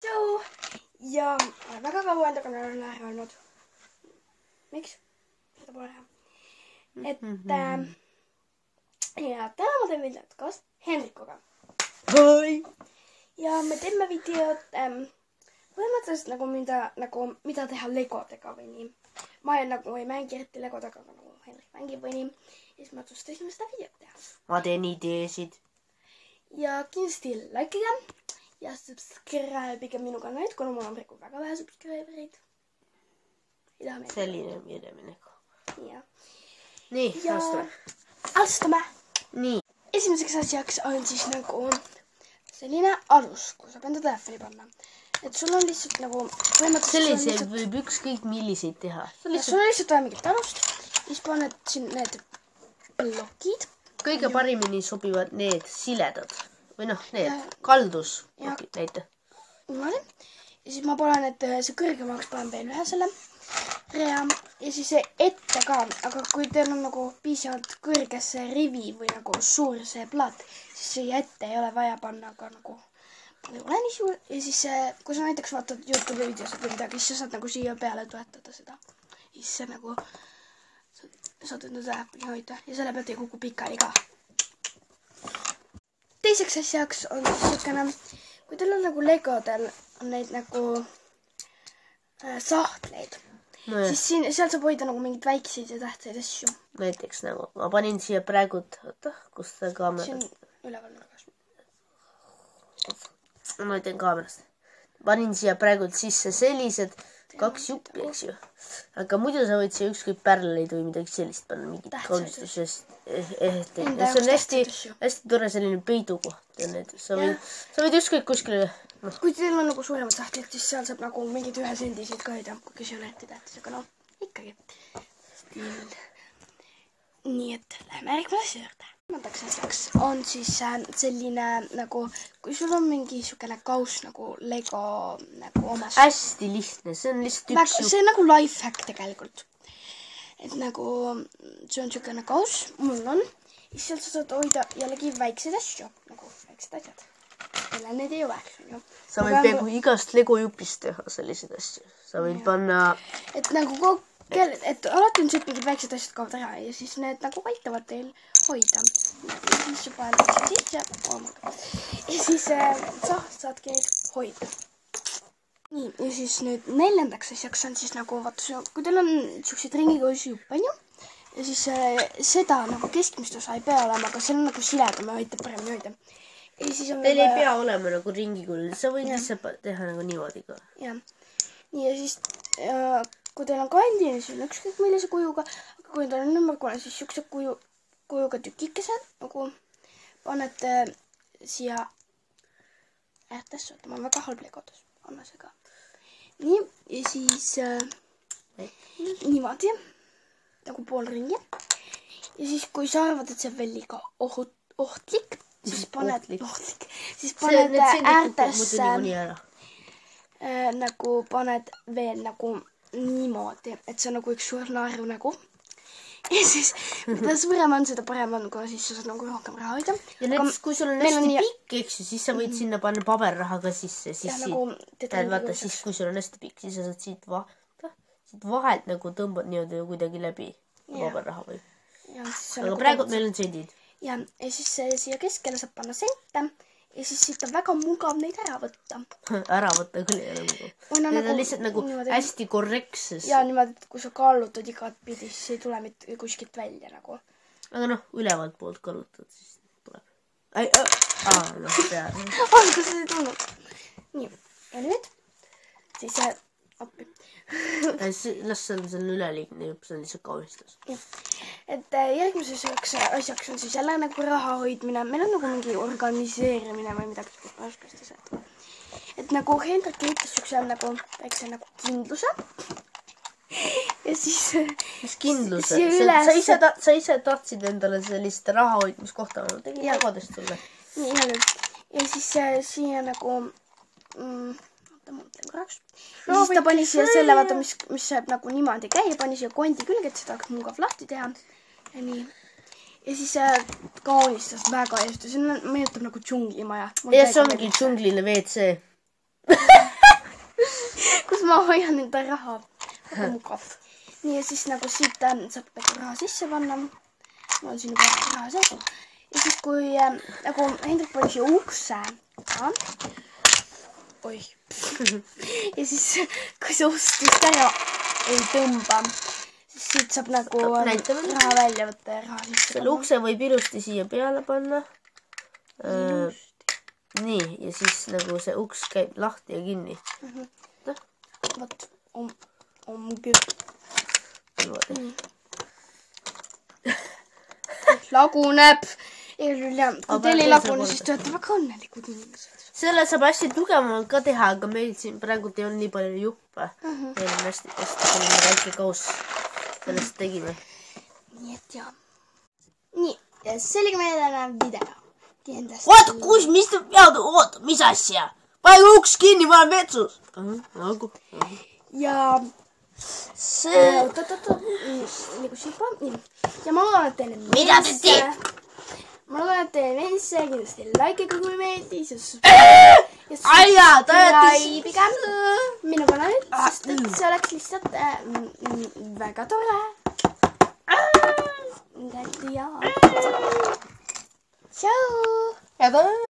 Joo, ja olen väga kauan takana lähe olnud. Miks? Seda pole näha. Ja täna ma teen videot koos Henrikuga. Hoi! Ja me teemme videot põhimõtteliselt mida teha legodega või nii. Ma ei mängi eriti legodega, aga nagu Henrik mängib või nii. Ja siis me otsustasime seda videot teha. Ma teen ideesid. Ja kindlasti likeige ja subscribe'ige minu kanalit, kuna mul on praegu väga vähe subscribereid. Selline mideminek. Ja. Nii, alustame. Nii. Esimeseks asjaks on siis nagu selline alus, kus saab enda telefoni panna. Et sul on lihtsalt nagu selliseid võib ükskõik milliseid teha. Sul on lihtsalt vaja mingit alust. Siis paned siin need plokid. Kõige parimini sobivad need siledad. Või noh, need kaldusplokid näite. Niimoodi. Ja siis ma panen, et see kõrgemaks panen veel ühe selle rea. Ja siis see ette ka. Aga kui teil on nagu piisavalt kõrge see rivi või nagu suur see plaat, siis siia ette ei ole vaja panna ka nagu ei ole nii suur. Ja siis kui sa näiteks vaatad YouTube'i videosid või midagi, siis sa saad nagu siia peale toetada seda. Ja siis see nagu saad enda telefoni hoida ja selle pealt ei kuku pikali ka. Teiseks asjaks on siis siukene, kui teil on nagu legodel on neid nagu sahtleid, siis seal saab hoida nagu mingeid väikseid ja tähtsaid asju. Näiteks nagu, ma panin siia praegu, kus see kaamera? Siin üleval nurgas. Ma teen kaamerast. Panin siia praegu sisse sellised 2 juppi, eks ju. Aga muidu sa võid siia ükskõik pärleid või midagi sellist panna, mingit kaunistusest. See on hästi tore selline peidukoht. Sa võid ükskõik kuskile. Kui teil on nagu suuremad sahtlid, siis seal saab nagu mingid 1 sendisid ka hoida, kui see on eriti tähtis, aga noh, ikkagi. Nii et lähme järgmise juurde. Kolmandaks asjaks on siis selline nagu, kui sul on mingi siukene kaus nagu Lego nagu omas. Hästi lihtne, see on lihtsalt üks jupp. See on nagu lifehack tegelikult. Et nagu see on siukene kaus, mul on. Ja sealt sa saad hoida jällegi väikseid asju, nagu väiksed asjad. Kelle need ei ole, ju. Sa võid peaaegu igast Lego jupist teha selliseid asju. Sa võid panna... Et nagu et alati on siit mingid väiksed asjad kaovad ära ja siis need nagu aitavad teil hoida. Ja siis sa paned sisse. Ja siis saadki neid hoida. Nii, ja siis nüüd 4. asjaks on siis nagu, vaata, kui teil on siukseid ringikausi jupp, on ju? Ja siis seda nagu keskmist osa ei pea olema, aga see on nagu siledam ja aitab paremini hoida. Teil ei pea olema nagu ringikull, sa võid lihtsalt teha nagu niimoodi ka. Jah. Nii, ja siis kui teil on kandini, siis on ükskõik millise kujuga, aga kui teil on ümmargune, siis siukse kujuga tükikesed nagu panete siia äärtesse. Oota, ma olen väga halb legodes. Anna see ka. Nii, ja siis niimoodi nagu pool ringi. Ja siis kui sa arvad, et see on veel liiga ohtlik, siis paned äärtesse nagu paned veel nagu niimoodi, et see on nagu üks suur naeru nägu. Ja siis, mida suurem on, seda parem on, kui siis sa saad nagu rohkem raha hoida. Ja näiteks, kui sul on hästi pikk, eks ju, siis sa võid sinna panna paberraha ka sisse. Vaata, siis kui sul on hästi pikk, siis sa saad siit vahelt nagu tõmbad niimoodi kuidagi läbi paberraha või. Aga praegu meil on sendid. Ja siis siia keskele saab panna sente. Ja siis siit on väga mugav neid ära võtta. Ära võtta küll ei ole mugav. Need on lihtsalt nagu hästi korrektses. Ja niimoodi, et kui sa kallutad igat pidi, siis ei tule mitte kuskilt välja nagu. Aga noh, ülevalt poolt kallutad, siis tuleb. Noh, peale. Algus ei tulnud. Nii, ja nüüd siis appi. Las see on üleliigne jupp, see on lihtsalt kaunistus. Et järgmises asjaks on siis jälle nagu raha hoidmine. Meil on nagu mingi organiseerimine või midagi, ma oskas seda öelda. Et nagu Hendrik liitus siukse nagu väikse nagu kindluse. Ja siis... Mis kindluse? Sa ise tahtsid endale sellist raha hoidmiskohta. Ma tegin jagodest sulle. Nii, jälle. Ja siis siia nagu... Oota, ma mõtlen korraks. Ja siis ta pani siia selle, vaata, mis saab nagu niimoodi käia. Pani siia kondi külge, et seda oleks mugav lahti teha. Ja nii. ja siis kaunistas väga hästi. See meenutab nagu džunglimaja. Ja see ongi džunglile WC. kus ma hoian enda raha. Väga mugav. Nii ja siis nagu siit saab nagu raha sisse panna. Mul on siin juba raha sees. Ja siis kui nagu Hendrik pani siia ukse. Oih. ja siis kui see ustist ära ei tõmba, siis siit saab nagu raha välja võtta ja raha sisse panna. Selle ukse võib ilusti siia peale panna. Nii, ja siis nagu see uks käib lahti ja kinni. Vot, ongi. Laguneb. Kui teil ei lagune, siis te olete väga õnnelikud inimesed. Selle saab hästi tugevamalt ka teha, aga meil siin praegu ei ole nii palju juppe. Meil on hästi selline väike kaus. Sellest tegime. Nii et jah. Nii, ja see oli ka meie tänane video. Oota, kus, mis te pead? Oota, mis asja? Pane uks kinni, ma olen vetsus. Nagu. Ja see... Nagu siipa. Ja ma loodan, et teile meeldis. Mida te teed? Ma loodan, et teile meeldis see. Kindlasti like-iga, kui meeldis. Aia, ta jättis minu kanalilt, sest et see oleks lihtsalt väga tore. Ja. Tšau!